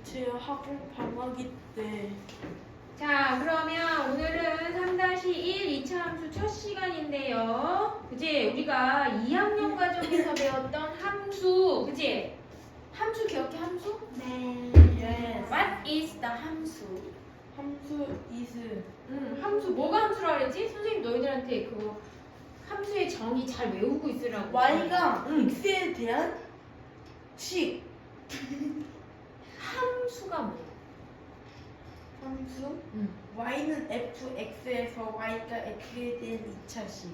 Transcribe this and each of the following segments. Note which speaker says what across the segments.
Speaker 1: 제 학원 방학이 때.
Speaker 2: 자, 그러면 오늘은 3-1 2차 함수 첫 시간인데요. 그지? 우리가 2학년 과정에서 배웠던 함수, 그지? 함수 기억해, 함수?
Speaker 3: 네.
Speaker 1: Yes.
Speaker 2: What is the 함수?
Speaker 1: 함수 is.
Speaker 2: 함수, 뭐가 함수라 그랬지? 선생님 너희들한테 그 함수의 정의 잘 외우고 있으라고.
Speaker 1: y가 x에 대한 식.
Speaker 2: 함수가 뭐야?
Speaker 1: 함수? y는 fx에서 y가 x에 대한 2차식.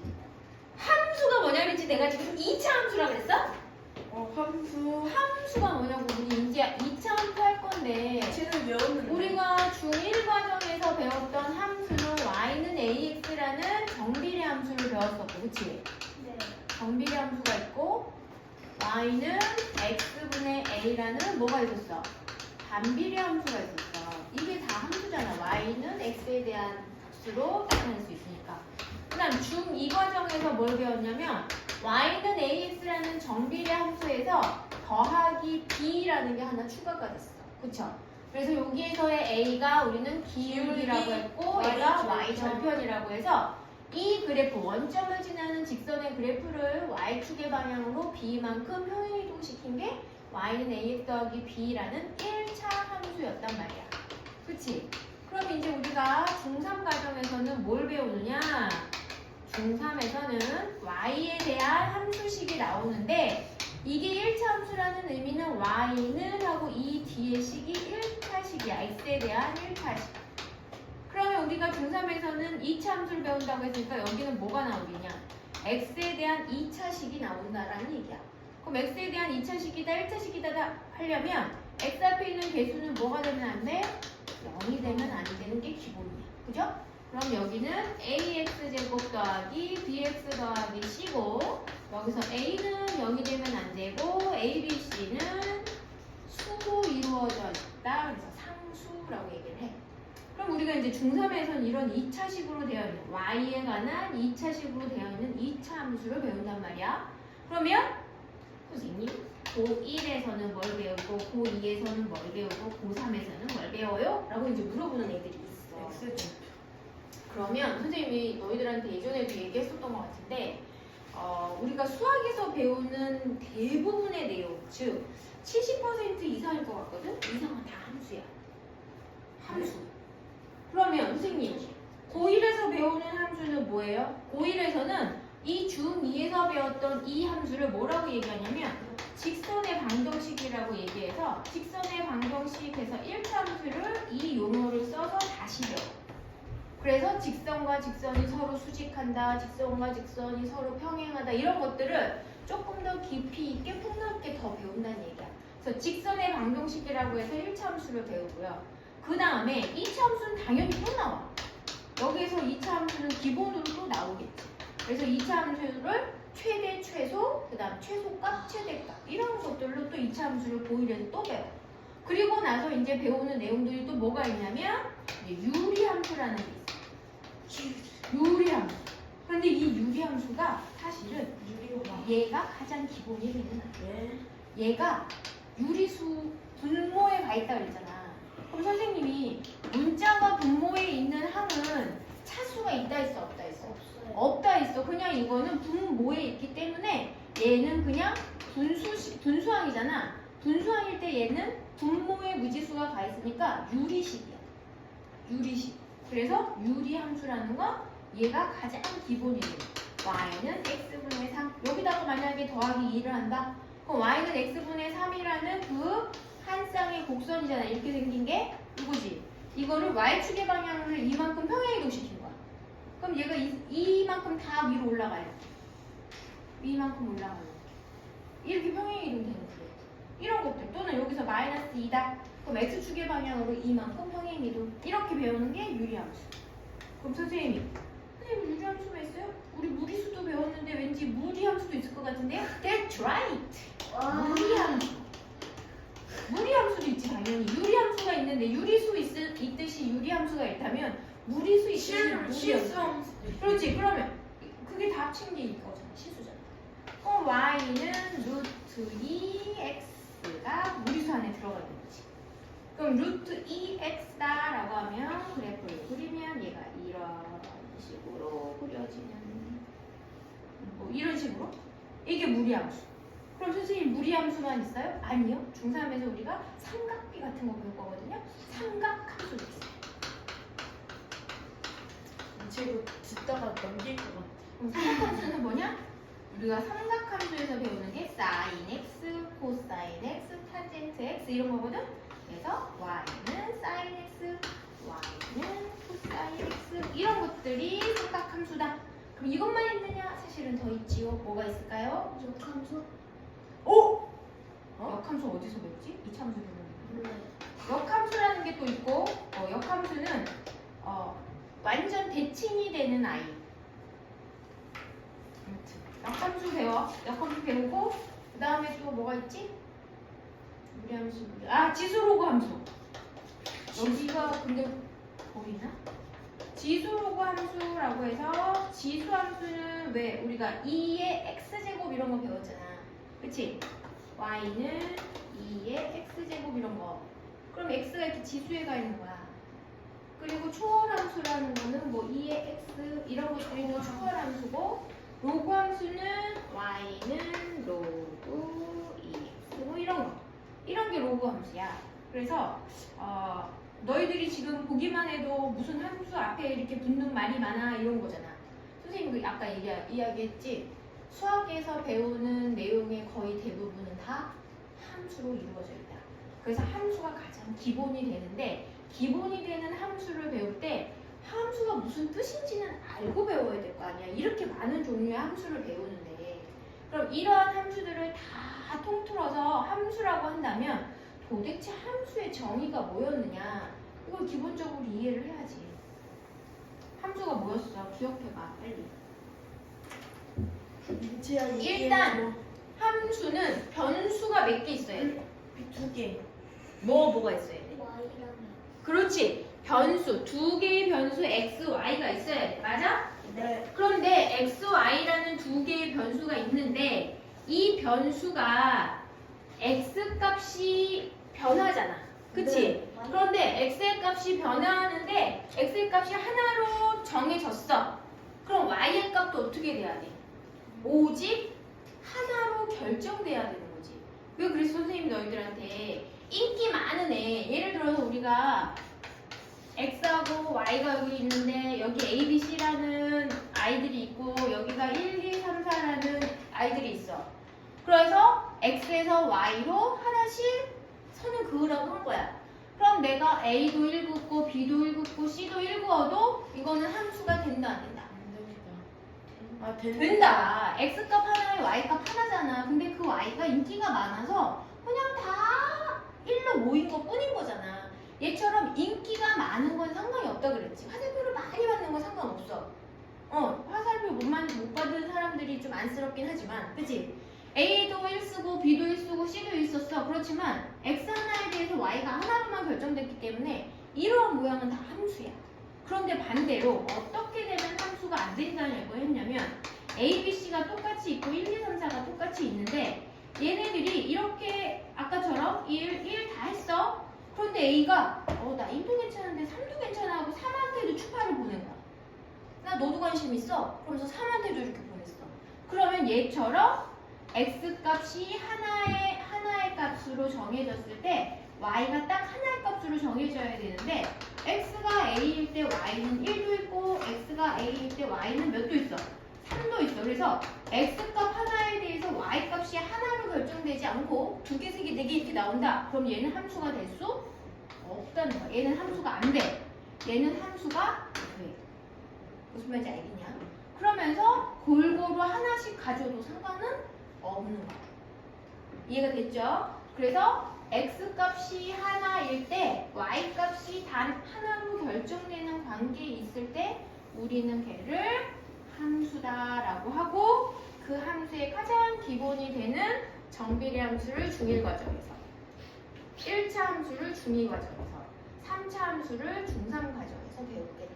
Speaker 2: 함수가 뭐냐 그랬지? 내가 지금 2차 함수라 그랬어? 함수가 뭐냐고 우리 이제 2차 함수 할 건데
Speaker 1: 쟤는 외웠는데.
Speaker 2: 우리가 중1 과정에서 배웠던 함수는 y는 ax라는 정비례 함수를 배웠었고, 그치?
Speaker 3: 네.
Speaker 2: 정비례 함수가 있고 y는 x분의 a라는 뭐가 있었어? 반비례 함수가 있었어. 이게 다 함수잖아. y는 x에 대한 값으로 나타낼 수 있으니까. 그 다음 중2 과정에서 뭘 배웠냐면 y는 ax라는 정비례 함수에서 더하기 b라는 게 하나 추가가 됐어. 그쵸? 그래서 여기에서의 a가 우리는 기울기라고 했고 얘가 y 절편이라고 해서 이 그래프, 원점을 지나는 직선의 그래프를 y축의 방향으로 b만큼 평행이동시킨 게 y는 ax 더하기 b라는 1차 함수였단 말이야. 그치? 그럼 이제 우리가 중3 과정에서는 뭘 배우느냐? 중3에서는 y에 대한 함수식이 나오는데 이게 1차 함수라는 의미는 y는 하고 이 뒤에 식이 1차식이야. x에 대한 1차식. 그러면 우리가 중3에서는 2차 함수를 배운다고 했으니까 여기는 뭐가 나오겠냐? x에 대한 2차식이 나온다라는 얘기야. 그럼 x에 대한 2차식이다, 1차식이다 하려면 x 앞에 있는 개수는 뭐가 되면 안 돼? 0이 되면 안 되는 게 기본이야. 그죠? 그럼 여기는 ax제곱 더하기 bx 더하기 c고 여기서 a는 0이 되면 안 되고 a, b, c는 수로 이루어져 있다. 그래서 상수라고 얘기를 해. 그럼 우리가 이제 중3에서는 이런 2차식으로 되어 있는 y에 관한 2차식으로 되어 있는 2차 함수를 배운단 말이야. 그러면 선생님 고1에서는 뭘 배우고 고2에서는 뭘 배우고 고3에서는 뭘 배워요? 라고 이제 물어보는 애들이 있어.
Speaker 1: x제곱.
Speaker 2: 그러면 선생님이 너희들한테 예전에도 얘기했었던 것 같은데 우리가 수학에서 배우는 대부분의 내용, 즉 70% 이상일 것 같거든? 이상은 다 함수야. 함수. 그러면 선생님 고1에서 배우는 함수는 뭐예요? 고1에서는 이 중2에서 배웠던 이 함수를 뭐라고 얘기하냐면 직선의 방정식이라고 얘기해서 직선의 방정식에서 1차 함수를 이 용어를 써서 다시 배워. 그래서 직선과 직선이 서로 수직한다, 직선과 직선이 서로 평행하다 이런 것들을 조금 더 깊이 있게 폭넓게 더 배운다는 얘기야. 그래서 직선의 방정식이라고 해서 1차 함수를 배우고요. 그 다음에 2차 함수는 당연히 또 나와. 여기에서 2차 함수는 기본으로 또 나오겠지. 그래서 2차 함수를 최대, 최소, 그 다음 최소값, 최대값 이런 것들로 또 2차 함수를 고1에서 또 배워. 그리고 나서 이제 배우는 내용들이 또 뭐가 있냐면 유리함수라는 게 있어. 유리함수. 그런데 이 유리함수가 사실은 얘가 가장 기본이 되는 거야. 얘가 유리수 분모에 가 있다 그랬잖아. 그럼 선생님이 문자가 분모에 있는 항은 차수가 있다 있어, 없다 있어?
Speaker 3: 없어요.
Speaker 2: 없다 있어. 그냥 이거는 분모에 있기 때문에 얘는 그냥 분수항이잖아. 분수항일 때 얘는 분모에 무지수가 가 있으니까 유리식이야. 유리식. 그래서 유리함수라는 건 얘가 가장 기본이에요. y는 x분의 3. 여기다가 만약에 더하기 2를 한다. 그럼 y는 x분의 3이라는 그 한 쌍의 곡선이잖아. 이렇게 생긴 게 이거지. 이거를 y축의 방향을 이만큼 평행이동시킨 거야. 그럼 얘가 이만큼 다 위로 올라가요. 이만큼 올라가요. 이렇게 평행이동 되는 거예요. 이런 것들. 또는 여기서 마이너스 2다. 그럼 x축의 방향으로 이만큼 평행이동. 이렇게 배우는 게 유리함수. 그럼 선생님 유리함수가 있어요? 우리 무리수도 배웠는데 왠지 무리함수도 있을 것 같은데요? That's right. 무리함수. 무리함수도 있지 당연히. 유리함수가 있는데 유리수 있듯이 유리함수가 있다면 무리수 있듯이 무리함수. 그렇지. 그러면 그게 다 합친 게 이거잖아. 실수잖아. 그럼 y는 루트 2x가 무리수 안에 들어가 있는 거지. 그럼 루트 2x다라고 하면 그래프를 그리면 얘가 이런 식으로 그려지는 뭐 이런 식으로 이게 무리함수. 그럼 선생님 무리함수만 있어요? 아니요. 중3에서 우리가 삼각비 같은 거 배울 거거든요. 삼각함수도 있어요.
Speaker 1: 제가 듣다가 넘길 것 같아.
Speaker 2: 그럼 삼각함수는 뭐냐? 우리가 삼각함수에서 배우는 게 sin x, cosine x, tangent x 이런 거거든. 그래서 y는 sin x, y는 cosine x 이런 것들이 삼각함수다. 그럼 이것만 있느냐? 사실은 더 있지요. 뭐가 있을까요?
Speaker 3: 역함수?
Speaker 2: 오! 역함수 어디서 배웠지? 이차함수 배웠는데.
Speaker 3: 몰라요.
Speaker 2: 역함수라는 게 또 있고 역함수는 완전 대칭이 되는 아이. 역함수 배워. 역함수 배우고 그 다음에 또 뭐가 있지? 무리함수. 지수로그 함수. 여기가 근데 보이나? 지수로그 함수라고 해서 지수함수는 왜 우리가 2의 x제곱 이런 거 배웠잖아. 그치? y는 2의 x제곱 이런 거. 그럼 x가 이렇게 지수에 가 있는 거야. 그리고 초월함수라는 거는 뭐 2의 x 이런 것들이 다 초월함수고 로그함수는 y는 로그 2x 뭐 이런 거. 이런 게 로그함수야. 그래서 너희들이 지금 보기만 해도 무슨 함수 앞에 이렇게 붙는 말이 많아 이런 거잖아. 선생님이 아까 이야기했지. 수학에서 배우는 내용의 거의 대부분은 다 함수로 이루어져 있다. 그래서 함수가 가장 기본이 되는데 기본이 되는 함수를 배울 때 함수가 무슨 뜻인지는 알고 배워야 될 거 아니야. 이렇게 많은 종류의 함수를 배우는데 그럼 이러한 함수들을 다 통틀어서 함수라고 한다면 도대체 함수의 정의가 뭐였느냐 이걸 기본적으로 이해를 해야지. 함수가 뭐였어? 기억해봐 빨리. 일단 함수는 변수가 몇 개 있어야 돼?
Speaker 1: 2개.
Speaker 2: 뭐가 있어야 돼?
Speaker 3: y랑
Speaker 2: 그렇지. 변수, 두 개의 변수 x, y가 있어야 돼. 맞아?
Speaker 1: 네.
Speaker 2: 그런데 x, y라는 두 개의 변수가 있는데 이 변수가 x 값이 변하잖아. 그치?
Speaker 3: 네.
Speaker 2: 그런데 x의 값이 변화하는데 x의 값이 하나로 정해졌어. 그럼 y의 값도 어떻게 돼야 돼? 오직 하나로 결정돼야 되는 거지. 왜 그래서 선생님 너희들한테 인기 많은 애, 예를 들어서 우리가 x하고 y가 여기 있는데 여기 a, b, c라는 아이들이 있고 여기가 1, 2, 3, 4라는 아이들이 있어. 그래서 x에서 y로 하나씩 선을 그으라고 한 거야. 그럼 내가 a도 1 긋고 b도 1 긋고 c도 1 그어도 이거는 함수가 된다 안 된다?
Speaker 1: 안 된다.
Speaker 2: 된다. x값 하나에 y값 하나잖아. 근데 그 y가 인기가 많아서 그냥 다 1로 모인 것 뿐인 거잖아. 얘처럼 인기가 많은 건 상관이 없다 그랬지. 화살표를 많이 받는 건 상관없어. 화살표 못 받은 사람들이 좀 안쓰럽긴 하지만, 그치? A도 1 쓰고 B도 1 쓰고 C도 1 썼어. 그렇지만 X 하나에 대해서 Y가 하나로만 결정됐기 때문에 이러한 모양은 다 함수야. 그런데 반대로 어떻게 되면 함수가 안 된다고 했냐면 A, B, C가 똑같이 있고 1, 2, 3, 4가 똑같이 있는데 얘네들이 이렇게 아까처럼 1 다 했어. 그런데 A가 나 1도 괜찮은데 3도 괜찮아 하고 3한테도 추파를 보낸 거야. 나 너도 관심 있어? 그러면서 3한테도 이렇게 보냈어. 그러면 얘처럼 X값이 하나의 값으로 정해졌을 때 Y가 딱 하나의 값으로 정해져야 되는데 X가 A일 때 Y는 1도 있고 X가 A일 때 Y는 몇도 있어? 3도 있어. 그래서 X값 하나에 대해서 Y값이 하나로 결정되지 않고 2개, 3개, 4개 이렇게 나온다. 그럼 얘는 함수가 될 수 없다는 거야. 얘는 함수가 안 돼. 얘는 함수가 돼. 무슨 말인지 알겠냐? 그러면서 골고루 하나씩 가져도 상관은 없는 거야. 이해가 됐죠? 그래서 X값이 하나일 때 Y값이 단 하나로 결정되는 관계에 있을 때 우리는 걔를 함수다라고 하고 그 함수의 가장 기본이 되는 정비례 함수를 중1 과정에서 1차 함수를 중2 과정에서 3차 함수를 중3 과정에서 배우게 된다.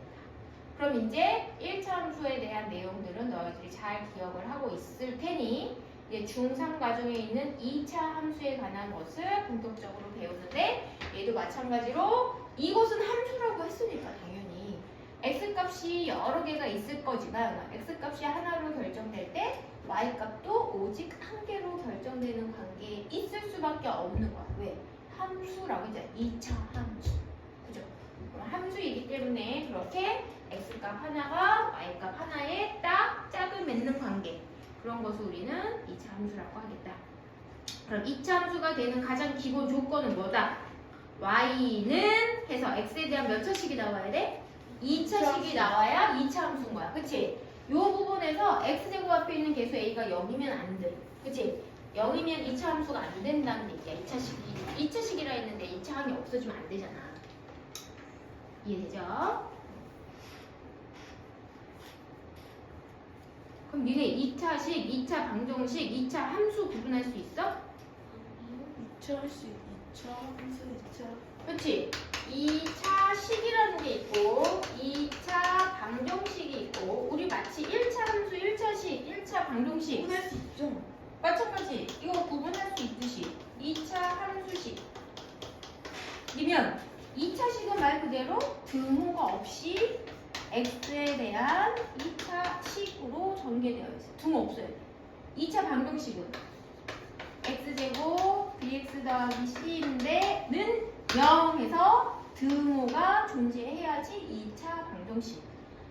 Speaker 2: 그럼 이제 1차 함수에 대한 내용들은 너희들이 잘 기억을 하고 있을 테니 이제 중3 과정에 있는 2차 함수에 관한 것을 본격적으로 배우는데 얘도 마찬가지로 이것은 함수라고 했으니까 당연히 x값이 여러 개가 있을 거지만 x값이 하나로 결정될 때 y값도 오직 한 개로 결정되는 관계에 있을 수밖에 없는 거야. 왜? 함수라고 이제 2차 함수. 그죠? 함수이기 때문에 그렇게 x값 하나가 y값 하나에 딱 짝을 맺는 관계. 그런 것을 우리는 2차 함수라고 하겠다. 그럼 2차 함수가 되는 가장 기본 조건은 뭐다? y는 해서 x에 대한 몇 차식이 나와야 돼? 2차식이 나와야 2차 함수인 거야. 그치? 이 부분에서 x제곱 앞에 있는 계수 a가 0이면 안 돼. 그치? 0이면 2차 함수가 안 된다는 얘기야. 2차식이라 했는데 2차 항이 없어지면 안 되잖아. 이해되죠? 그럼 니네 2차식, 2차 방정식, 2차 함수 구분할 수 있어?
Speaker 1: 2차식, 2차 함수, 2차.
Speaker 2: 그렇지? 2차 식이라는 게 있고 2차 방정식이 있고 우리 마치 1차 함수, 1차 식, 1차 방정식
Speaker 1: 구분할 수 있죠.
Speaker 2: 마찬가지 이거 구분할 수 있듯이 2차 함수식 이면 2차 식은 말 그대로 등호가 없이 x에 대한 2차 식으로 전개되어 있어요. 등호 없어요. 2차 방정식은 x제곱 bx 더하기 c인데 는 0에서 등호가 존재해야지 2차 방정식.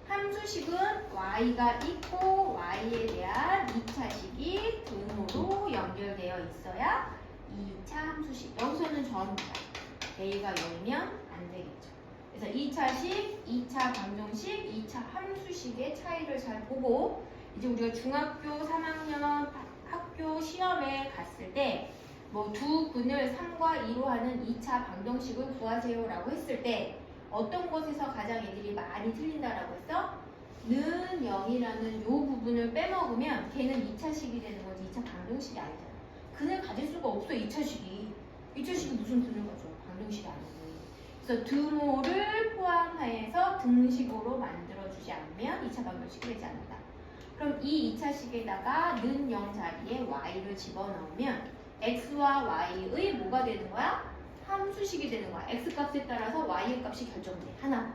Speaker 2: 함수식은 y가 있고 y에 대한 2차식이 등호로 연결되어 있어야 2차 함수식. 여기서는 전부다. a가 0이면 안 되겠죠. 그래서 2차식, 2차 방정식, 2차 함수식의 차이를 잘 보고 이제 우리가 중학교 3학년 학교 시험에 갔을 때 뭐 두 근을 3과 2로 하는 2차 방정식을 구하세요라고 했을 때 어떤 것에서 가장 애들이 많이 틀린다라고 했어? 는 0이라는 요 부분을 빼먹으면 걔는 2차식이 되는 거지 2차 방정식이 아니잖아. 근을 가질 수가 없어 2차식이. 2차식이 무슨 근을 가져? 방정식이 아니고. 그래서 등호를 포함해서 등식으로 만들어주지 않으면 2차 방정식이 되지 않는다. 그럼 이 2차식에다가 는 0 자리에 y를 집어넣으면 x와 y의 뭐가 되는 거야? 함수식이 되는 거야. x값에 따라서 y의 값이 결정돼. 하나.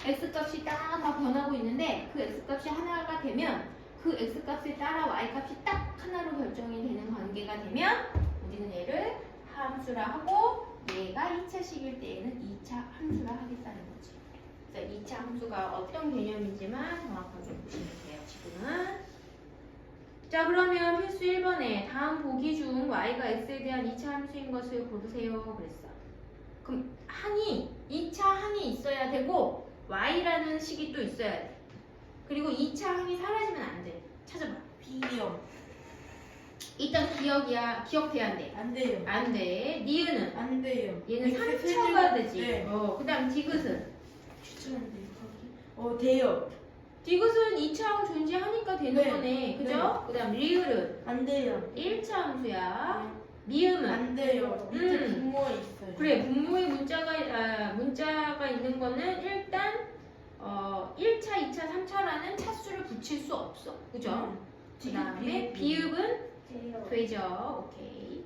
Speaker 2: x값이 딱 막 변하고 있는데 그 x값이 하나가 되면 그 x값에 따라 y값이 딱 하나로 결정이 되는 관계가 되면 우리는 얘를 함수라 하고 얘가 2차식일 때에는 2차 함수라 하겠다는 거지. 그래서 2차 함수가 어떤 개념인지만 정확하게 보시면 돼요. 지금은. 자 그러면 필수 1번에 다음 보기 중 y가 x에 대한 2차 함수인 것을 고르세요 그랬어. 그럼 항이 2차 항이 있어야 되고 y라는 식이 또 있어야 돼. 그리고 2차 항이 사라지면 안 돼. 찾아봐.
Speaker 1: B형.
Speaker 2: 일단 기억돼야 안 돼.
Speaker 1: 안 돼요.
Speaker 2: 안 돼. 니은은
Speaker 1: 안 돼요.
Speaker 2: 얘는
Speaker 1: X
Speaker 2: 3차가 되지.
Speaker 1: 네.
Speaker 2: 그다음 디귿은
Speaker 1: 추천한대요. 돼요.
Speaker 2: 디귿은 2차 항 존재하니까 되는
Speaker 1: 네.
Speaker 2: 거네. 그죠? 그다음 리을은
Speaker 1: 안 돼요.
Speaker 2: 1차 함수야. 미음은
Speaker 1: 안 돼요. 밑에
Speaker 2: 음.
Speaker 1: 분모가 있어요.
Speaker 2: 그래 분모에 문자가 있는 거는 일단 1차, 2차, 3차라는 차수를 붙일 수 없어. 그죠? 그 다음에 비읍은 되죠. 오케이.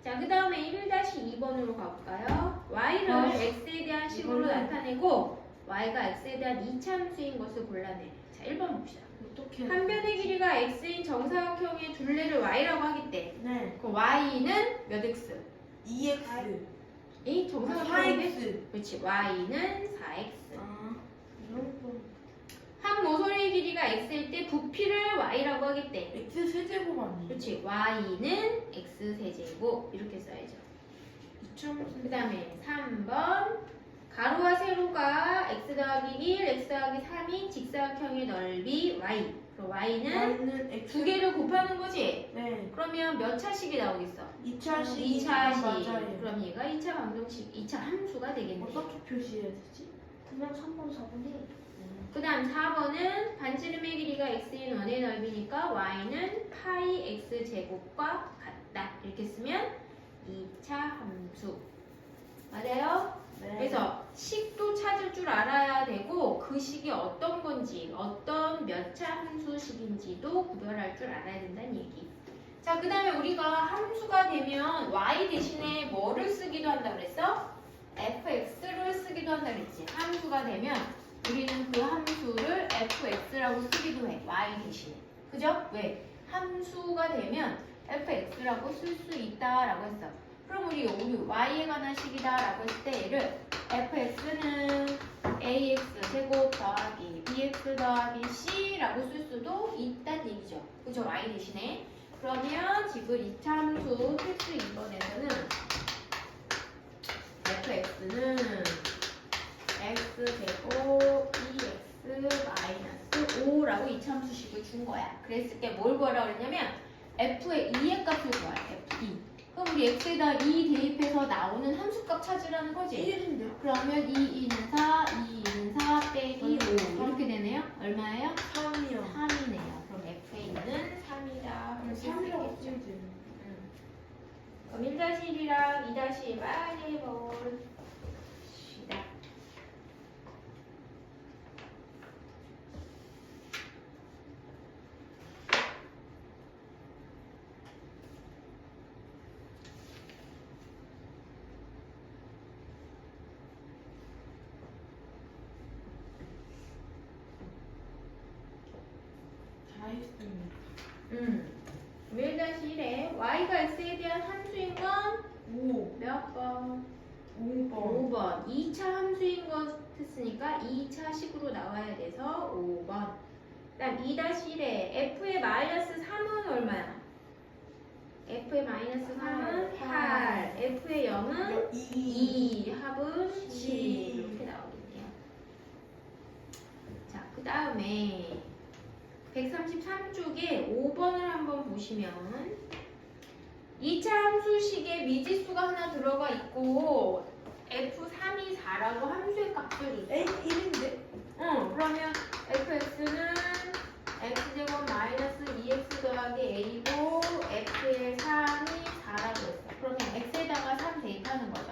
Speaker 2: 자, 그 다음에 1-2번으로 가볼까요? y를 x에 대한 식으로
Speaker 1: 이거는-
Speaker 2: 나타내고 y가 x에 대한 2차 함수인 것을 골라내. 자, 1번 봅시다.
Speaker 1: 어떻게?
Speaker 2: 한 변의 길이가 x인 정사각형의 둘레를 y라고 하기 때
Speaker 1: 네.
Speaker 2: 그 y는 몇 x?
Speaker 1: 2x.
Speaker 2: 이 정사각형인데
Speaker 1: 4x.
Speaker 2: 그렇지. y는 4x.
Speaker 1: 아, 이런 거.
Speaker 2: 한 모서리의 길이가 x일 때 부피를 y라고 하기 때
Speaker 1: x 세제곱 아니에요?
Speaker 2: 그렇지. y는 x 세제곱 이렇게 써야죠.
Speaker 1: 2차
Speaker 2: 그 다음에 3번 가로와 세로가 x 더하기 1, x 더하기 3인 직사각형의 넓이 y. 그럼 y는
Speaker 1: y는 x.
Speaker 2: 두 개를 곱하는 거지?
Speaker 1: 네.
Speaker 2: 그러면 몇 차식이 나오겠어?
Speaker 1: 2차식.
Speaker 2: 2차식.
Speaker 1: 맞아요.
Speaker 2: 그럼 얘가 2차 방정식, 2차 함수가 되겠네.
Speaker 1: 어떻게 표시해야 되지?
Speaker 3: 그냥 3번, 4번 해.
Speaker 2: 그 다음 4번은 반지름의 길이가 x인 원의 넓이니까 y는 파이 x 제곱과 같다. 이렇게 쓰면 2차 함수. 맞아요?
Speaker 1: 네.
Speaker 2: 그래서 식도 찾을 줄 알아야 되고 그 식이 어떤 건지 어떤 몇 차 함수식인지도 구별할 줄 알아야 된다는 얘기. 자, 그 다음에 우리가 함수가 되면 y 대신에 뭐를 쓰기도 한다 그랬어? 다음에 y 대신에. 그죠? 왜? 함수가 되면 fx라고 쓸 수 있다라고 했어. 그럼 우리 y에 관한 식이다라고 했을 때 얘를 fx는 ax 제곱 더하기 bx 더하기 c라고 쓸 수도 있다는 얘기죠. 그죠? y 대신에. 그러면 지금 이차함수 필수 2번에서는 fx는 x제곱 2x 마이너스 5라고 이차함수식을 준 거야. 그랬을 때 뭘 구하라 그랬냐면 f의 2의 값을 구하라. f2. 그럼 우리 x에다 2 대입해서 나오는 함수값 찾으라는 거지.
Speaker 1: 1인데
Speaker 2: 그러면 2, 2는 4, 2, 2는 4 빼기 5 이렇게 되네요. 얼마예요?
Speaker 1: 3이요.
Speaker 2: 3이네요. 그럼 f는 3이다.
Speaker 1: 3이라고 쓰면 되는
Speaker 2: 그럼 1-1이랑 2-1만 해봅시다.
Speaker 1: 다 했습니다.
Speaker 2: 1-1에 y가 x에 대한 함수인 건
Speaker 1: 5.
Speaker 2: 몇 번?
Speaker 1: 5번.
Speaker 2: 5번. 2차 함수인 것 했으니까 2차 식으로 나와야 돼서 5번. 그다음 2-1에 f의 마이너스 3은 얼마야? f의 마이너스 3은 8. f의 0은 2. 합은 7. 이렇게 나오겠네요. 자, 그 다음에 133쪽에 5번을 한번 보시면 2차 함수식에 미지수가 하나 들어가 있고 f3이 4라고 함수의 값을 줬어.
Speaker 1: A 1인데
Speaker 2: 그러면 fx는 x제곱 마이너스 2x 더하기 a고 f의 3이 4라고 했어. 그러면 x에다가 3 대입하는 거죠.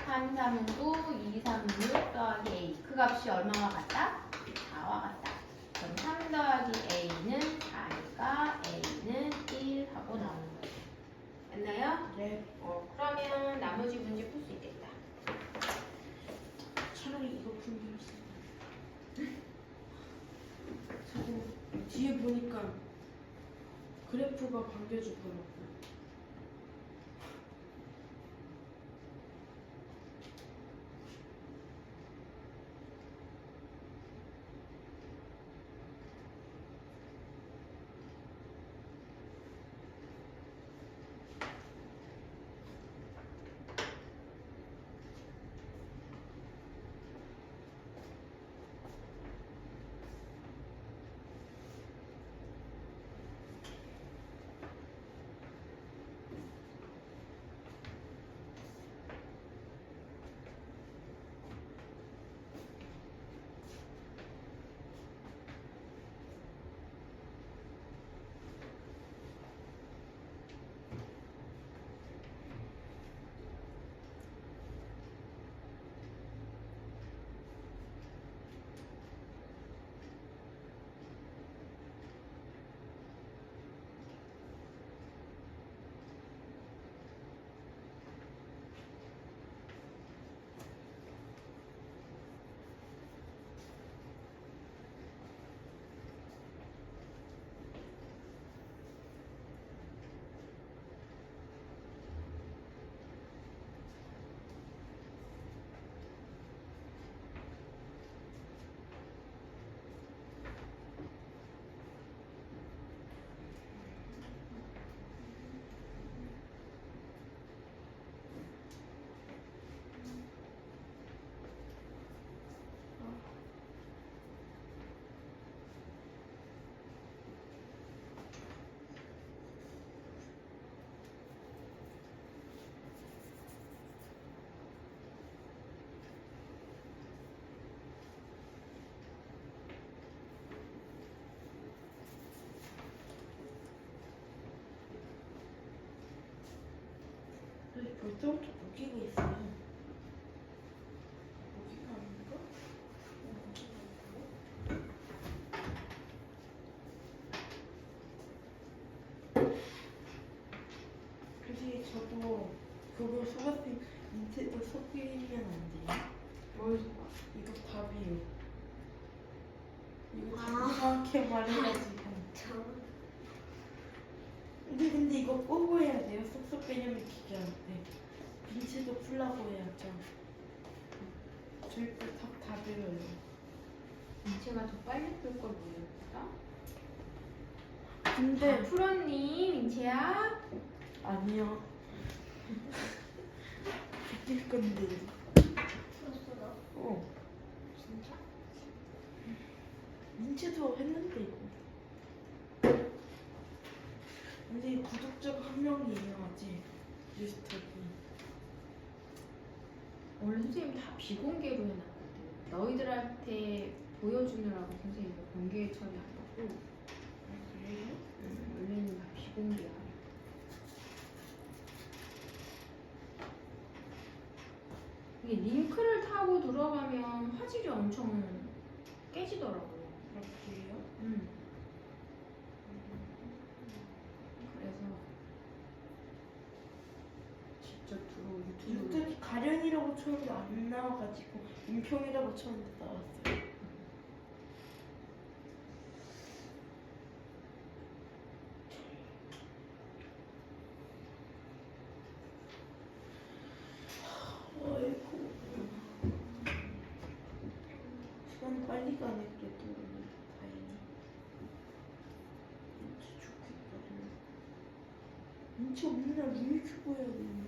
Speaker 2: 3, 3은 9, 2, 3은 6 더하기 a. 그 값이 얼마와 같다? 4와 같다. 그럼 3 더하기 a는 4니까 a는 1 하고 나오는 거죠. 맞나요?
Speaker 1: 네.
Speaker 2: 그러면 나머지 문제 풀 수 있겠다.
Speaker 1: 차라리 이거 풀면 자꾸 뒤에 보니까 그래프가 바뀌어지더라고. 벌써부터 바뀌고 있어요. 여기가 아닌가? 그지 저도 그거 소개팅 인테도 섞이면 안 돼요?
Speaker 2: 뭘 봐?
Speaker 1: 이거 답이요. 이거
Speaker 3: 아.
Speaker 1: 정확히 말해가지고. 근데 이거 끄고 해야 돼요. 속속 개념 익히기 할 때. 빈치도 풀라고 해야죠. 저희 거다 배워요.
Speaker 2: 인체가 더 빨리 풀 걸 모르겠다.
Speaker 1: 근데
Speaker 2: 풀었니, 인체야?
Speaker 1: 아니요. 비킬 건데.
Speaker 3: 풀었어 너?
Speaker 1: 어.
Speaker 3: 진짜?
Speaker 1: 민치도 했는데 이거. 근데 구독자가 한 명이에요 아직. 리스트기.
Speaker 2: 원래 선생님 다 비공개로 해놨거든. 너희들한테 보여주느라고 선생님이 공개 처리 안 하고.
Speaker 1: 그래요?
Speaker 2: 원래는 다 비공개야. 이게 링크를 타고 들어가면 화질이 엄청 깨지더라고요.
Speaker 1: 그렇게요?
Speaker 2: 그래서 직접 유튜브
Speaker 1: 이것들이 가련이라고 쳤는데 안 나와가지고 인평이라고 쳤는데 나왔어요. 아이고. 시간이 빨리 가네 그래도 오늘 다행히. 민치 좋겠거든. 민치 없는 날 눈이 큐브 해야 되는데.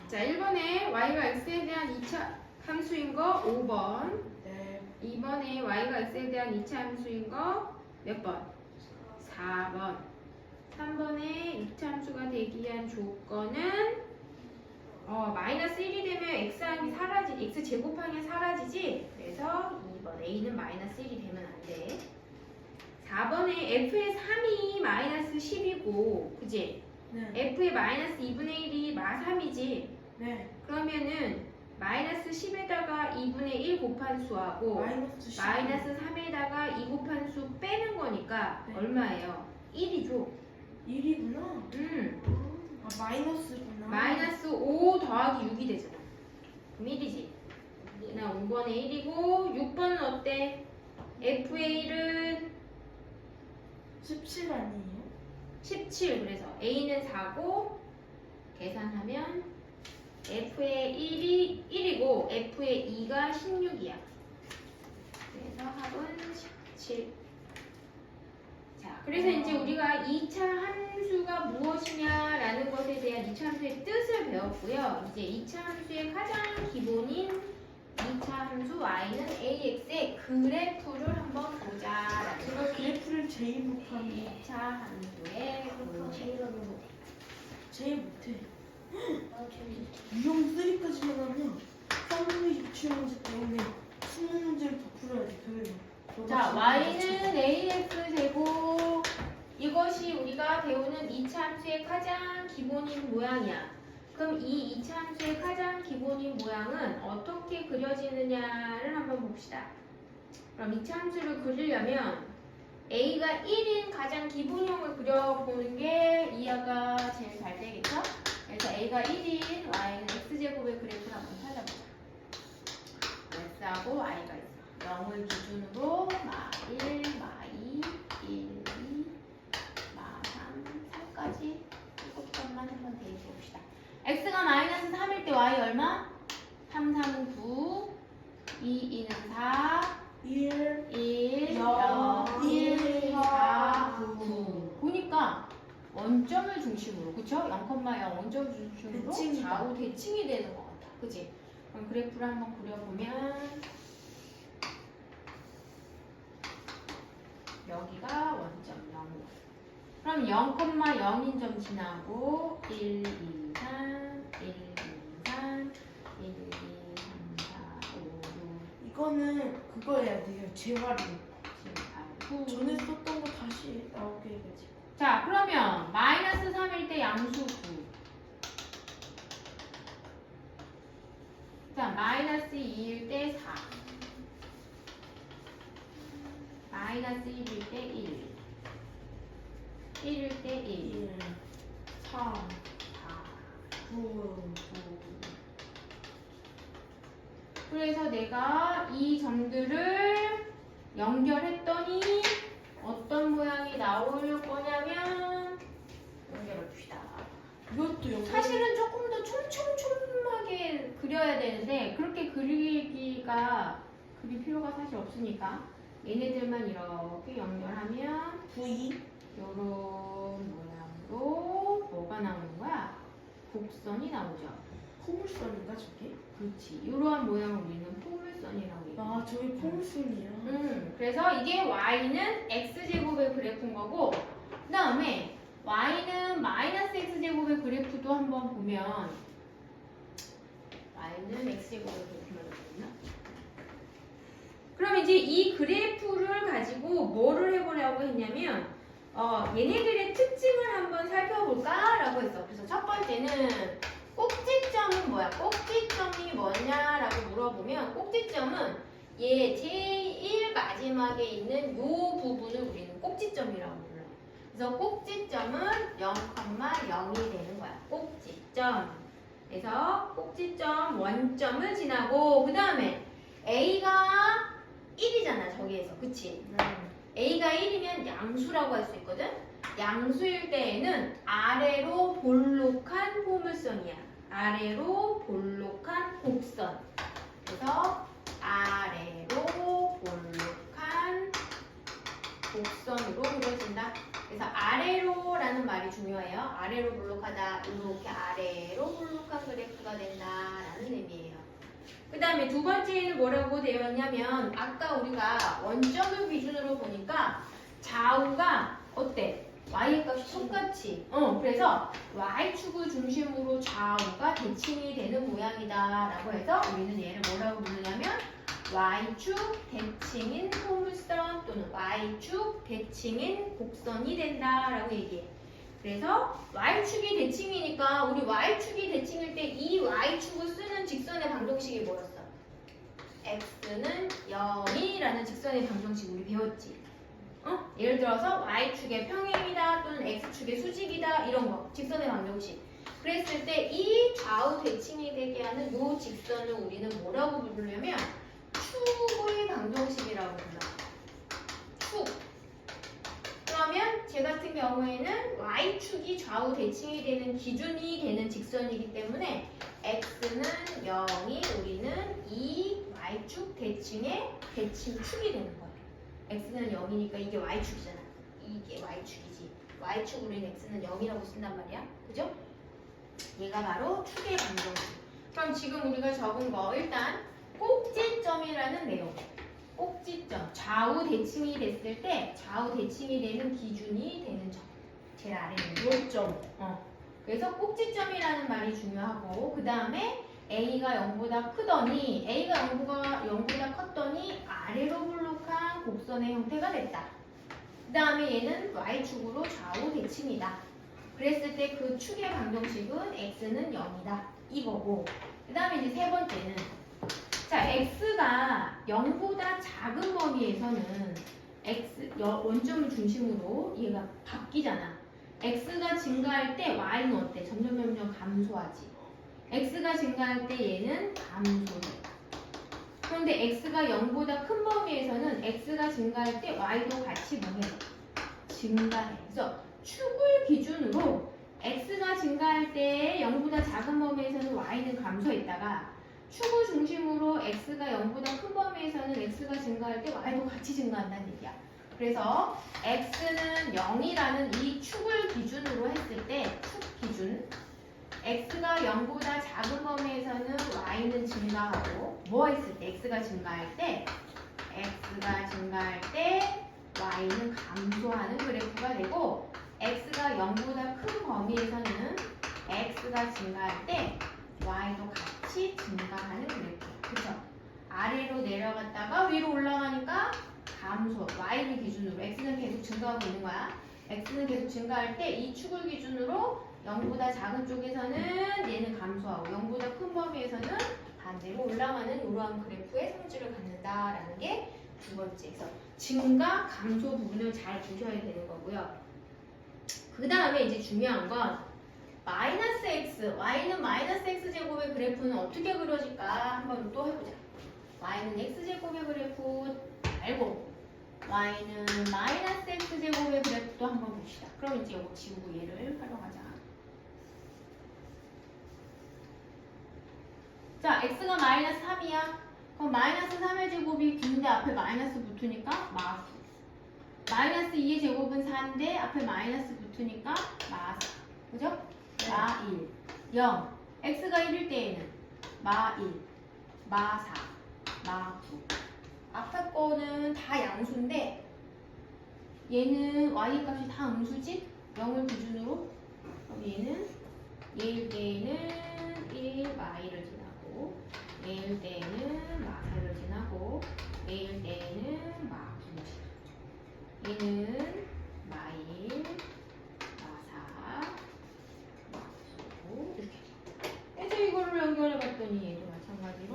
Speaker 2: 자, 1번에 y가 x에 대한 2차 함수인 거 5번.
Speaker 1: 네.
Speaker 2: 2번에 y가 x에 대한 2차 함수인 거 몇 번? 4번. 3번에 2차 함수가 되기 위한 조건은 마이너스 1이 되면 x항이 x 제곱항이 사라지지. 그래서 2번 a는 마이너스 1이 되면 안 돼. 4번에 f의 3이 마이너스 10이고, 그지?
Speaker 1: 네.
Speaker 2: f의 마이너스 2분의 1이 마 3이지.
Speaker 1: 네.
Speaker 2: 그러면은 마이너스 10에다가 2분의 1 곱한 수하고
Speaker 1: 마이너스 10.
Speaker 2: 마이너스 3에다가 2 곱한 수 빼는 거니까
Speaker 1: 네.
Speaker 2: 얼마예요? 1이죠.
Speaker 1: 1이구나. 아 마이너스구나.
Speaker 2: 마이너스 5 더하기 6이 되잖아. 그럼 1이지. 그냥 5번에 1이고 6번은 어때? f의 1은
Speaker 1: 17 아니에요?
Speaker 2: 17. 그래서 a는 4고 계산하면 f의 1이 1이고 f의 2가 16이야. 그래서 합은 17. 자, 그래서 이제 우리가 2차 함수가 무엇이냐라는 것에 대한 2차 함수의 뜻을 배웠고요. 이제 2차 함수의 가장 기본인 2차 함수 y는 ax의 그래프를 한번 보자라는
Speaker 1: 제가 그래프를 제일 못하는
Speaker 2: 2차 함수의
Speaker 3: 그렇고 제일 어려워.
Speaker 1: 제일 못해.
Speaker 3: 나 제일
Speaker 1: 유형 3까지만 하면 쌍둥이 유치원 문제 때문에 20문제를 더 풀어야지 그래요.
Speaker 2: 자, y는 ax 제곱. 이것이 우리가 배우는 2차 함수의 가장 기본인 모양이야. 그럼 이 2차 함수의 가장 기본인 모양은 어떻게 그려지느냐를 한번 봅시다. 그럼 2차 함수를 그리려면 a가 1인 가장 기본형을 그려보는 게 이해가 제일 잘 되겠죠? 그래서 a가 1인 y는 x제곱의 그래프를 한번 찾아보자. x하고 y가 있어. 0을 기준으로 마 1, 마 2, 1, 2, 마 3, 3까지 7번만 한번 대입해 봅시다. x가 마이너스 3일 때 y 얼마? 3, 3, 9, 2, 2는 4,
Speaker 1: 1,
Speaker 2: 1,
Speaker 1: 0,
Speaker 2: 1, 4, 9. 보니까 원점을 중심으로, 그쵸? 0,0 원점 중심으로
Speaker 1: 대칭이다.
Speaker 2: 좌우 대칭이 되는 것 같아. 그치? 그럼 그래프를 한번 그려보면 여기가 원점 0. 그럼 0,0인 점 지나고 1, 2, 3, 1, 2, 3, 1, 2, 3, 4, 5, 6,
Speaker 1: 이거는 그거 해야 돼요. 재활용.
Speaker 2: 7, 8,
Speaker 1: 전에 썼던 거 다시 나오게 해가지고.
Speaker 2: 자, 그러면 마이너스 3일 때 양수 9. 자, 마이너스 2일 때 4. 마이너스 1일 때 1. 1일 때 1.
Speaker 1: 1, 3,
Speaker 2: 4.
Speaker 1: 9.
Speaker 2: 그래서 내가 이 점들을 연결했더니 어떤 모양이 나올 거냐면 연결해 봅시다.
Speaker 1: 이것도 여기.
Speaker 2: 사실은 조금 더 촘촘촘하게 그려야 되는데 그렇게 그릴 필요가 사실 없으니까 얘네들만 이렇게 연결하면
Speaker 1: V.
Speaker 2: 요런 모양으로 뭐가 나오는 거야? 곡선이 나오죠.
Speaker 1: 포물선인가 저게?
Speaker 2: 그렇지. 이러한 모양을 우리는 포물선이라고 얘기해.
Speaker 1: 아 저기 포물선이야.
Speaker 2: 그래서 이게 y는 x제곱의 그래프인 거고 그 다음에 y는 마이너스 x제곱의 그래프도 한번 보면 y는 x제곱의 그래프만 보나? 그럼 이제 이 그래프를 가지고 뭐를 해보려고 했냐면 얘네들의 특징을 한번 살펴볼까라고 했어. 그래서 첫 번째는 꼭지점은 뭐야? 꼭지점이 뭐냐라고 물어보면 꼭지점은 얘 제일 마지막에 있는 요 부분을 우리는 꼭지점이라고 불러. 그래서 꼭지점은 0,0이 되는 거야. 꼭지점. 그래서 꼭지점 원점을 지나고 그 다음에 A가 1이잖아 저기에서. 그치? A가 1이면 양수라고 할 수 있거든? 양수일 때에는 아래로 볼록한 포물선이야. 아래로 볼록한 곡선. 그래서 아래로 볼록한 곡선으로 그려진다. 그래서 아래로라는 말이 중요해요. 아래로 볼록하다. 이렇게 아래로 볼록한 그래프가 된다라는 의미예요. 그 다음에 두 번째는 뭐라고 되어 있냐면 아까 우리가 원점을 기준으로 보니까 좌우가 어때? y 값이 똑같이. 그래서 y축을 중심으로 좌우가 대칭이 되는 모양이다 라고 해서 우리는 얘를 뭐라고 부르냐면 y축 대칭인 포물선 또는 y축 대칭인 곡선이 된다 라고 얘기해. 그래서 y축이 대칭이니까 우리 y축이 대칭일 때 이 y축을 쓰는 직선의 방정식이 뭐였어? x는 0이라는 직선의 방정식 우리 배웠지. 예를 들어서 y축의 평행이다 또는 x축의 수직이다 이런 거 직선의 방정식. 그랬을 때 이 좌우 대칭이 되게 하는 이 직선을 우리는 뭐라고 부르냐면 축의 방정식이라고 불러. 축. 그러면 제 같은 경우에는 y축이 좌우 대칭이 되는 기준이 되는 직선이기 때문에 x는 0이 우리는 이 y축 대칭의 대칭축이 되는 거야. x는 0이니까 이게 y축이잖아. 이게 y축이지. y축으로 인 x는 0이라고 쓴단 말이야. 그죠? 얘가 바로 축의 방정식. 그럼 지금 우리가 적은 거 일단 꼭지점이라는 내용. 꼭지점. 좌우 대칭이 됐을 때 좌우 대칭이 되는 기준이 되는 점. 제일 아래에 있는
Speaker 1: 요점.
Speaker 2: 그래서 꼭지점이라는 말이 중요하고 그 다음에 A가 0보다 크더니 A가 0보다 컸더니 아래로 볼록한 곡선의 형태가 됐다. 그 다음에 얘는 Y축으로 좌우 대칭이다. 그랬을 때 그 축의 방정식은 X는 0이다. 이거고 그 다음에 이제 세 번째는 자 X가 0보다 작은 범위에서는 원점을 중심으로 얘가 바뀌잖아. X가 증가할 때 Y는 어때? 점점 감소하지. X가 증가할 때 얘는 감소해. 그런데 X가 0보다 큰 범위에서는 X가 증가할 때 Y도 같이 뭐해? 증가해. 그래서 축을 기준으로 X가 증가할 때 0보다 작은 범위에서는 Y는 감소했다가 축을 중심으로 X가 0보다 큰 범위에서는 X가 증가할 때 Y도 같이 증가한다는 얘기야. 그래서 X는 0이라는 이 축을 기준으로 했을 때 축 기준 X가 0보다 작은 범위에서는 Y는 증가하고 뭐 했을 때 X가 증가할 때 Y는 감소하는 그래프가 되고 X가 0보다 큰 범위에서는 X가 증가할 때 Y도 같이 증가하는 그래프. 그쵸? 아래로 내려갔다가 위로 올라가니까 감소, y를 기준으로 x는 계속 증가하고 있는 거야. x는 계속 증가할 때 이 축을 기준으로 0보다 작은 쪽에서는 얘는 감소하고 0보다 큰 범위에서는 반대로 올라가는 이러한 그래프의 성질을 갖는다라는 게 두 번째. 그래서 증가, 감소 부분을 잘 보셔야 되는 거고요. 그 다음에 이제 중요한 건 마이너스 x, y는 마이너스 x 제곱의 그래프는 어떻게 그려질까 한번 또 해보자. y는 x 제곱의 그래프 말고 y는 마이너스 x 제곱의 그래프도 한번 봅시다. 그럼 이제 이거 지우고 얘를 활용하자. 자, x가 마이너스 3이야. 그럼 마이너스 3의 제곱이 b인데 앞에 마이너스 붙으니까 마수. 마이너스 2의 제곱은 4인데 앞에 마이너스 붙으니까 마4. 그죠? 마1, 0. x가 1일 때에는 마1, 마4, 마9. 앞에 거는 다 양수인데 얘는 y 값이 다 음수지? 0을 기준으로. 그럼 얘일 때에는 1, 마1을 지나고 얘일 때에는 마4를 지나고 얘일 때에는 마9를 지나고 얘는 마1, 마4, 마9 이렇게. 그래서 이거를 연결해봤더니 얘도 마찬가지로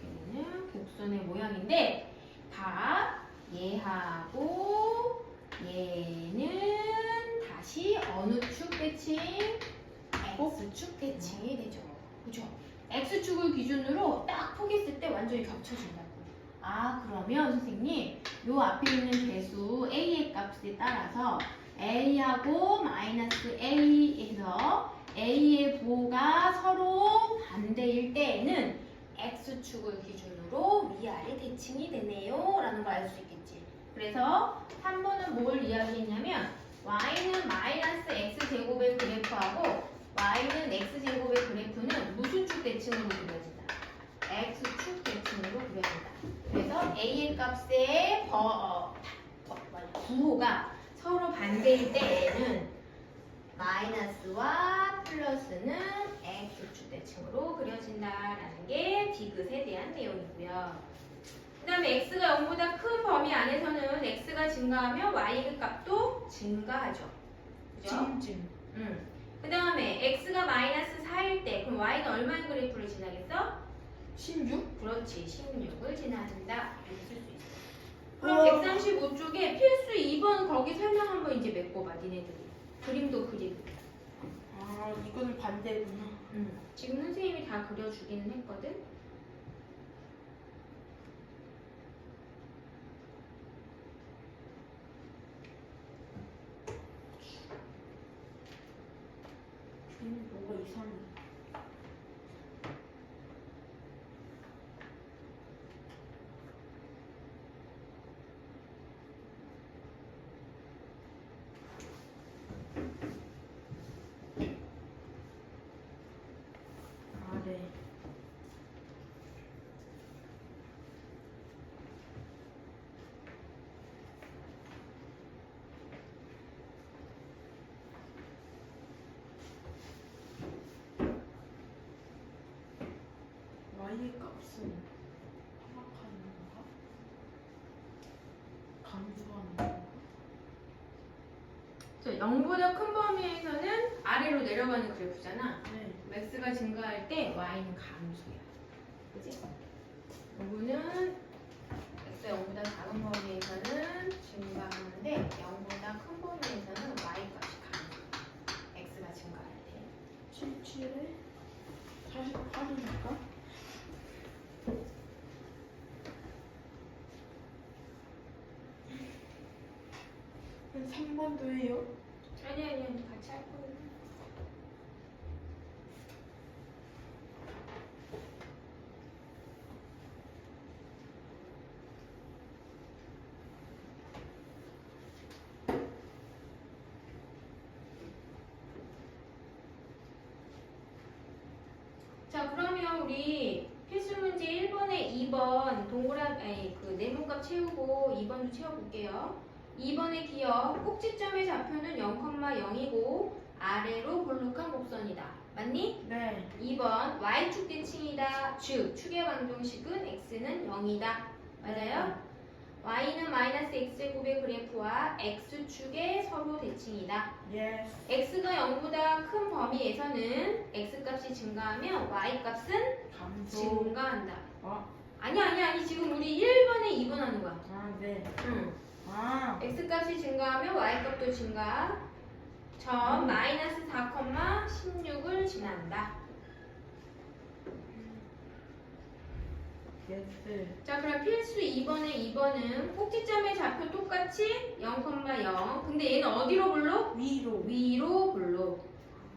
Speaker 2: 이렇게는 곡선의 모양인데 다 얘하고 얘는 다시 어느 축 대칭? X축 대칭이 되죠. 그죠? X축을 기준으로 딱 포기했을 때 완전히 겹쳐진다고. 아, 그러면 선생님 요 앞에 있는 배수 A의 값에 따라서 A하고 마이너스 A에서 A의 부호가 서로 반대일 때에는 X축을 기준으로 위아래 대칭이 되네요 라는 걸 알 수 있겠지. 그래서 3번은 뭘 이야기했냐면 y는 마이너스 x제곱의 그래프하고 y는 x제곱의 그래프는 무슨 축 대칭으로 그려진다? x축 대칭으로 그려진다. 그래서 a의 값의 부호가 서로 반대일 때에는 마이너스와 플러스는 x축 대칭으로 그려진다라는 게 디귿에 대한 내용이고요. 그 다음에 x가 0보다 큰 범위 안에서는 x가 증가하면 y의 값도 증가하죠. 그죠? 그 다음에 x가 마이너스 4일 때 그럼 y는 얼마의 그래프를 지나겠어?
Speaker 1: 16?
Speaker 2: 그렇지, 16을 지나간다. 이렇게 쓸 수 있어. 그럼 135쪽에 필수 2번 거기 설명 한번 이제 메꿔봐, 니네들이. 그림도 그리고.
Speaker 1: 아, 이거는 반대구나.
Speaker 2: 지금 선생님이 다 그려주기는 했거든.
Speaker 1: 뭐가 이상해. 아, 네. y의 값은 파악하는 건가? 감소하는 건가?
Speaker 2: 0보다 큰 범위에서는 아래로 내려가는 그래프잖아.
Speaker 1: 네.
Speaker 2: x가 증가할 때 y는 감소야. 그지? 요거는 x가 0보다 작은 범위에서는 증가하는데 0보다 큰 범위에서는 y 값이 감소. x가 증가할 때.
Speaker 1: 77에 48이니까? 한 3번도 해요?
Speaker 2: 아니 같이 할 거예요. 자, 그러면 우리 필수 문제 1번에 2번 동그라미 그 네모값 채우고 2번도 채워볼게요. 2번의 기억 꼭지점의 좌표는 0,0이고 아래로 볼록한 곡선이다. 맞니?
Speaker 1: 네.
Speaker 2: 2번 y축 대칭이다. 즉 축의 방정식은 x는 0이다. 맞아요? y는 마이너스 x제곱의 그래프와 x축의 서로 대칭이다.
Speaker 1: Yes.
Speaker 2: x가 0보다 큰 범위에서는 x값이 증가하면 y값은
Speaker 1: 감소.
Speaker 2: 증가한다.
Speaker 1: 어?
Speaker 2: 아니 지금 우리 1번에 2번 하는 거야.
Speaker 1: 아, 네.
Speaker 2: 응.
Speaker 1: 아.
Speaker 2: x값이 증가하면 y값도 증가. 점 마이너스 4,16을 지난다.
Speaker 1: Yes.
Speaker 2: 자, 그럼 필수 2번은 꼭지점의 좌표 똑같이 0,0. 근데 얘는 어디로 볼록?
Speaker 1: 위로.
Speaker 2: 위로 볼록.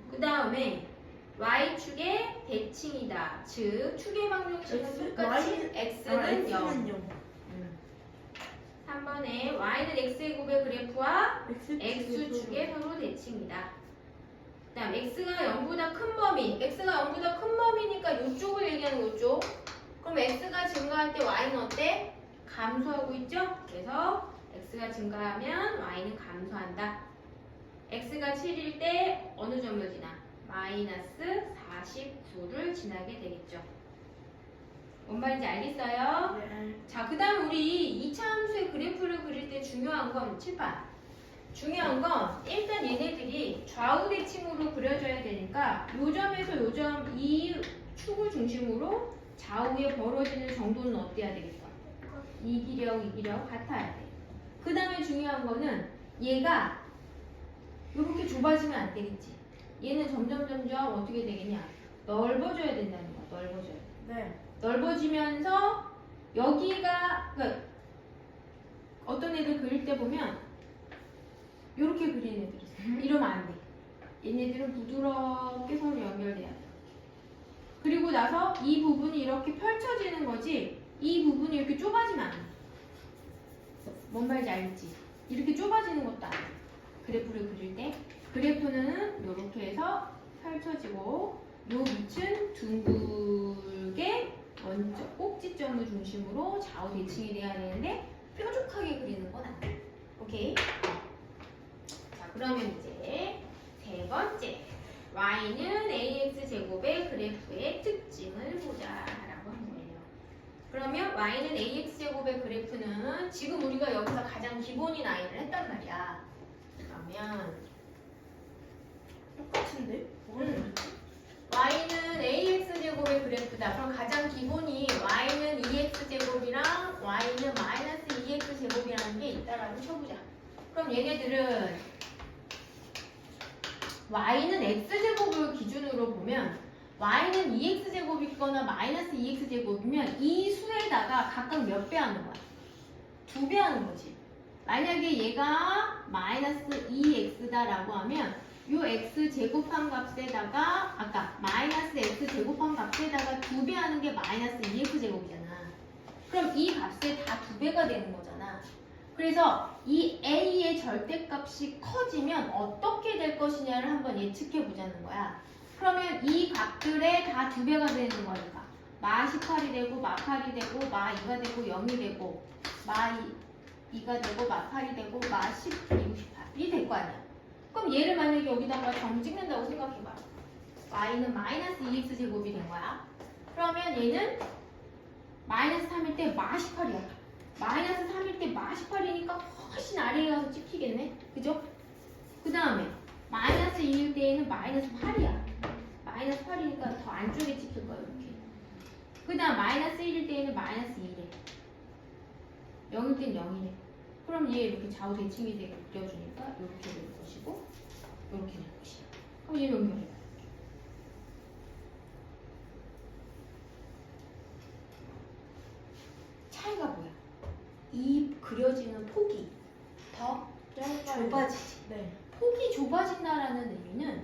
Speaker 2: 그 다음에 y축의 대칭이다. 즉, 축의 방정식은
Speaker 1: X,
Speaker 2: 똑같이
Speaker 1: Y,
Speaker 2: x는 0.
Speaker 1: X는 0.
Speaker 2: 3번에 y는 x제곱의 그래프와
Speaker 1: X축의
Speaker 2: x축의 서로 대칭이다. 그 다음 x가 0보다 큰 범위. x가 0보다 큰 범위니까 이쪽을 얘기하는 거죠. 그럼 x가 증가할 때 y는 어때? 감소하고 있죠? 그래서 x가 증가하면 y는 감소한다. x가 7일 때 어느 점을 지나? 마이너스 49를 지나게 되겠죠. 뭔 말인지 알겠어요?
Speaker 1: 네.
Speaker 2: 자, 그 다음 우리 2차 함수의 그래프를 그릴 때 중요한 건 칠판. 중요한 건 일단 얘네들이 좌우 대칭으로 그려져야 되니까 요 점에서 요 점 이 축을 중심으로 좌우에 벌어지는 정도는 어때야 되겠어? 이기력 같아야 돼. 그 다음에 중요한 거는 얘가 이렇게 좁아지면 안 되겠지. 얘는 점점 어떻게 되겠냐? 넓어져야 된다는 거야. 넓어져야 돼.
Speaker 1: 네.
Speaker 2: 넓어지면서 여기가 그러니까 어떤 애들 그릴 때 보면 이렇게 그리는 애들 있어. 이러면 안 돼. 얘네들은 부드럽게 서로 연결돼야 돼. 그리고 나서 이 부분이 이렇게 펼쳐지는 거지 이 부분이 이렇게 좁아지면 안 돼. 뭔 말인지 알겠지? 이렇게 좁아지는 것도 안 돼. 그래프를 그릴 때 그래프는 이렇게 해서 펼쳐지고 요 밑은 둥글게 먼저 꼭지점을 중심으로 좌우 대칭이 돼야 되는데 뾰족하게 그리는 건 안 돼. 오케이? 자, 그러면 이제 세 번째 y는 ax 제곱의 그래프의 특징을 보자라고 한 거예요. 그러면 y는 ax 제곱의 그래프는 지금 우리가 여기서 가장 기본인 아이를 했단 말이야. 그러면
Speaker 1: 똑같은데?
Speaker 2: y는 ax 제곱의 그래프다. 그럼 가장 기본이 y는 2x 제곱이랑 y는 마이너스 2x 제곱이라는 게 있다라고 쳐보자. 그럼 얘네들은 y는 x 제곱을 기준으로 보면 y는 2x 제곱이거나 마이너스 2x 제곱이면 이 수에다가 각각 몇 배 하는 거야? 2배 하는 거지. 만약에 얘가 마이너스 2x다라고 하면 요 x 제곱한 값에다가 아까 마이너스 x 제곱한 값에다가 2배 하는 게 마이너스 2x 제곱이잖아. 그럼 이 값에 다 2배가 되는 거잖아. 그래서 이 a의 절대값이 커지면 어떻게 될 것이냐를 한번 예측해 보자는 거야. 그러면 이 값들에 다 2배가 되는 거니까 마 18이 되고 마 8이 되고 마 2가 되고 0이 되고 마 2가 되고 마 8이 되고 마 10, 28이 될 거 아니야. 그럼 얘를 만약에 여기다가 점 찍는다고 생각해봐. y는 마이너스 2x 제곱이 된 거야. 그러면 얘는 마이너스 3일 때 마 18이야. 마이너스 3일 때 마 18이니까 훨씬 아래에 가서 찍히겠네. 그죠? 그 다음에 마이너스 2일 때에는 마이너스 8이야. 마이너스 8이니까 더 안쪽에 찍힐 거야. 이렇게. 그 다음 마이너스 1일 때에는 마이너스 2래. 0일 땐 0이래. 그럼 얘 이렇게 좌우 대칭이 되게 그려주니까 이렇게 될 것이고 이렇게 될 것이야. 그럼 얘 연결해. 차이가 뭐야? 이 그려지는 폭이 더 좁아지지.
Speaker 1: 네.
Speaker 2: 폭이 좁아진다라는 의미는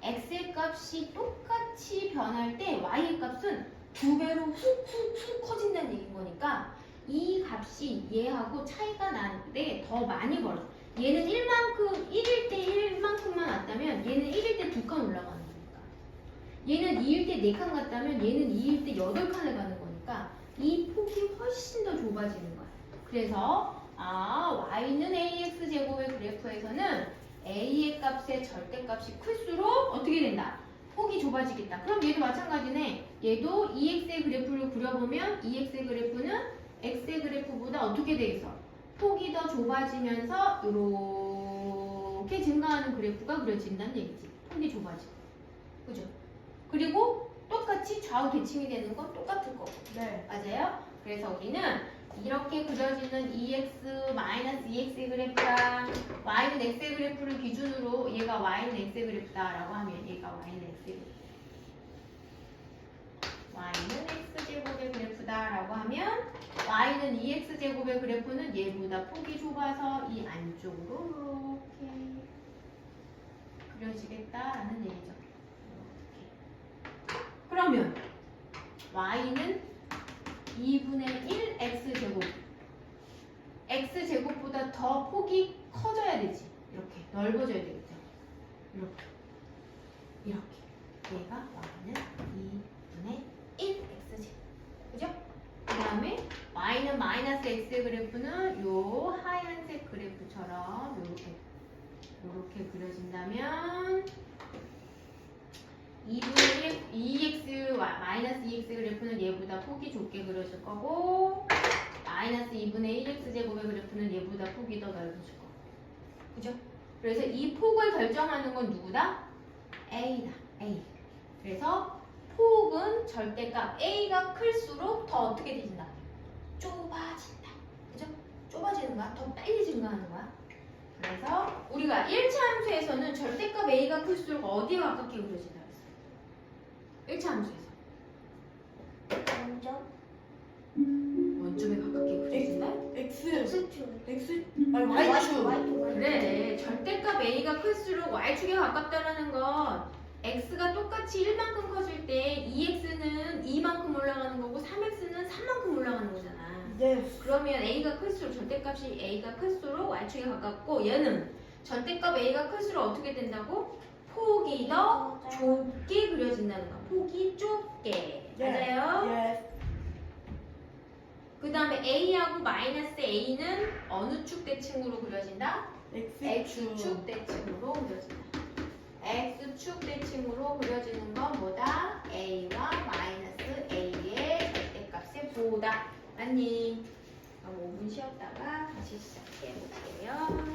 Speaker 2: x의 값이 똑같이 변할 때 y의 값은 2배로 훅 커진다는 얘기인 거니까 이 값이 얘하고 차이가 나는데 더 많이 벌어. 얘는 1일 때 1만큼만 왔다면 얘는 1일 때 2칸 올라가는 거니까. 얘는 2일 때 4칸 갔다면 얘는 2일 때 8칸을 가는 거니까 이 폭이 훨씬 더 좁아지는 거야. 그래서 y는 ax 제곱의 그래프에서는 a의 값의 절대값이 클수록 어떻게 된다? 폭이 좁아지겠다. 그럼 얘도 마찬가지네. 얘도 2x의 그래프를 그려보면 2x의 그래프는 x의 그래프보다 어떻게 돼 있어? 폭이 더 좁아지면서 이렇게 증가하는 그래프가 그려진다는 얘기지. 폭이 좁아지고. 그죠? 그리고 똑같이 좌우 대칭이 되는 건 똑같을 거고.
Speaker 1: 네.
Speaker 2: 맞아요? 그래서 우리는 이렇게 그려지는 EX-EX의 그래프랑 Y는 X의 그래프를 기준으로 얘가 Y는 X의 그래프다라고 하면 얘가 Y는 X의 그래프. Y는 X제곱의 그래프다라고 하면 Y는 2X제곱의 그래프는 얘보다 폭이 좁아서 이 안쪽으로 이렇게 그려지겠다라는 얘기죠. 이렇게. 그러면 Y는 2분의 1 X제곱. X제곱보다 더 폭이 커져야 되지. 이렇게 넓어져야 되겠죠. 이렇게. 이렇게. 얘가 Y는 2분의 1 X제곱. 그죠? 그 다음에 Y는 마이너스 X의 그래프는 요 하얀색 그래프처럼 요렇게 그려진다면 2분의 2x 마이너스 2x 그래프는 얘보다 폭이 좁게 그려질 거고 마이너스 2분의 1x 제곱의 그래프는 얘보다 폭이 더 넓어질 거고 그죠? 그래서 이 폭을 결정하는 건 누구다? A다. A. 그래서 폭은 절대값 A가 클수록 더 어떻게 되진다? 좁아진다. 그죠? 좁아지는 거야? 더 빨리 증가하는 거야? 그래서 우리가 1차 함수에서는 절대값 A가 클수록 어디에 가깝게 그려진다? 1차 함수에서
Speaker 3: 완전
Speaker 2: 원점에 가깝게 그려진다?
Speaker 1: X.
Speaker 3: X축.
Speaker 1: X. 아니 Y축.
Speaker 3: Y축.
Speaker 2: 그래 절대값 A가 클수록 Y축에 가깝다라는 건 X가 똑같이 1만큼 커질 때 2X는 2만큼 올라가는 거고 3X는 3만큼 올라가는 거잖아.
Speaker 1: 네.
Speaker 2: 그러면 A가 클수록 절대값이 A가 클수록 Y축에 가깝고 얘는 절대값 A가 클수록 어떻게 된다고? 폭이 더 좁게 그려진다는 거야. 폭이 좁게. 맞아요?
Speaker 1: 예.
Speaker 2: 그 다음에 A하고 마이너스 A는 어느 축 대칭으로 그려진다?
Speaker 1: X축.
Speaker 2: X축 대칭으로 그려진다. X축 대칭으로 그려지는 건 뭐다? A와 마이너스 A의 절대값의 보다. 맞니? 그럼 5분 쉬었다가 다시 시작해 볼게요.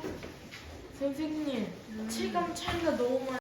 Speaker 1: 선생님, 7강 차이가 너무 많이